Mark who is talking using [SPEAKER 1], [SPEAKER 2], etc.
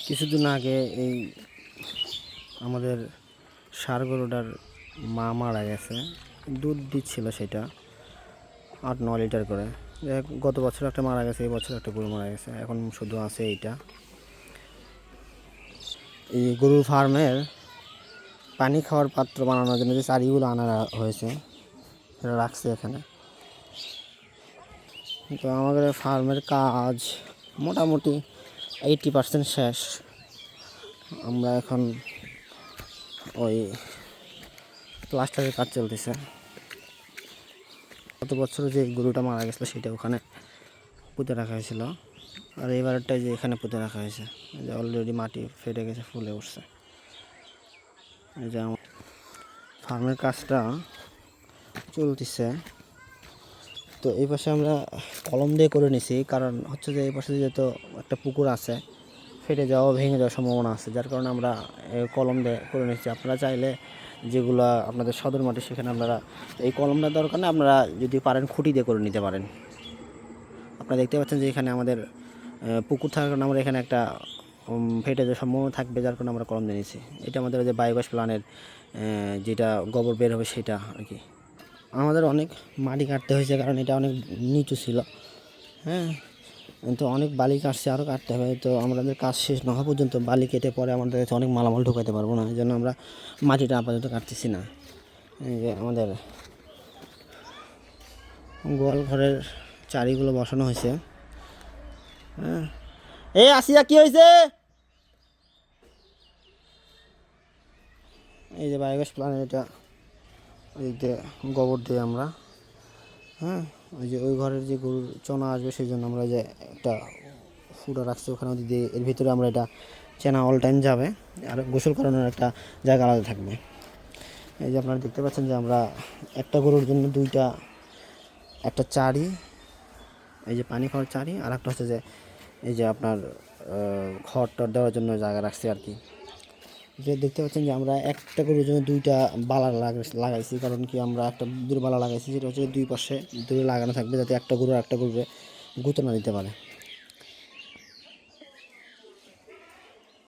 [SPEAKER 1] কিছুদিন আগে এই আমাদের ষাঁড় গরুটার মা মারা গেছে। দুধ দিচ্ছিল সেটা 8-9 লিটার করে। গত বছর একটা মারা গেছে, এই বছর একটা গরু মারা গেছে, এখন শুধু আছে এইটা। এই গরুর ফার্মের পানি খাওয়ার পাত্র বানানোর জন্য যে চারিগুলো আনা হয়েছে সেটা রাখছে এখানে। তো আমাদের ফার্মের কাজ মোটামুটি 80% শেষ। আমরা এখন ওই প্লাস্টারের কাজ চলতেছে। গত বছর যে গরুটা মারা গেছিলো সেটা ওখানে পুঁতে রাখা হয়েছিল, আর এবারটাই যে এখানে পুঁতে রাখা হয়েছে। যে অলরেডি মাটি ফেটে গেছে, ফুলে উঠছে। এই যে ফার্মের কাজটা চলতেছে। তো এই পাশে আমরা কলম দিয়ে করে নিছি, কারণ হচ্ছে যে এই পাশে যেহেতু একটা পুকুর আছে, ফেটে যাওয়া ভেঙে যাওয়ার সম্ভাবনা আছে, যার কারণে আমরা কলম দিয়ে করে নিচ্ছি। আপনারা চাইলে যেগুলো আপনাদের সদর মাটি সেখানে আপনারা এই কলমটা দরকার না, আপনারা যদি পারেন খুঁটি দিয়ে করে নিতে পারেন। আপনারা দেখতে পাচ্ছেন যে এখানে আমাদের পুকুর থাকার কারণে আমরা এখানে একটা ফেটে যাওয়ার সম্ভাবনা থাকবে, যার কারণে আমরা কলম দিয়ে নিচ্ছি। এটা আমাদের যে বায়োগ্যাস প্ল্যান্টের যেটা গোবর বের হবে সেটা আর কি। আমাদের অনেক মাটি কাটতে হয়েছে, কারণ এটা অনেক নিচু ছিল। হ্যাঁ, তো অনেক বালি কাটছে, আরও কাটতে হবে। তো আমাদের কাজ শেষ না হওয়া পর্যন্ত বালি কেটে পরে আমাদের কাছে অনেক মালামাল ঢোকাতে পারবো না, এই জন্য আমরা মাটিটা আপাতত কাটতেছি না। এই যে আমাদের গোয়াল ঘরের চারিগুলো বসানো হয়েছে। হ্যাঁ, এই আসিয়া কি হয়েছে? এই যে বায়োগ্যাস প্ল্যান্ট, এটা ওই যে গোবর দিয়ে আমরা, হ্যাঁ, ওই যে ওই ঘরের যে গরুর চনা আসবে সেই জন্য আমরা যে একটা ফুটা রাখছি ওখানে দিয়ে, এর ভিতরে আমরা এটা চেনা অল টাইম যাবে, আর গোসল করানোর একটা জায়গা আলাদা থাকবে। এই যে আপনারা দেখতে পাচ্ছেন যে আমরা একটা গরুর জন্য দুইটা, একটা চারি, এই যে পানি খাওয়ার চারি, আর একটা হচ্ছে যে এই যে আপনার খড় টর দেওয়ার জন্য জায়গা রাখছি আর কি। যে দেখতে পাচ্ছেন যে আমরা একটা গরুর জন্য দুইটা বালা লাগাইছি, কারণ কি আমরা একটা দূর বালা লাগাইছি, যেটা হচ্ছে দুই পাশে দূরে লাগানো থাকবে, যাতে একটা গরু একটা গরুরে গুঁতো না দিতে পারে।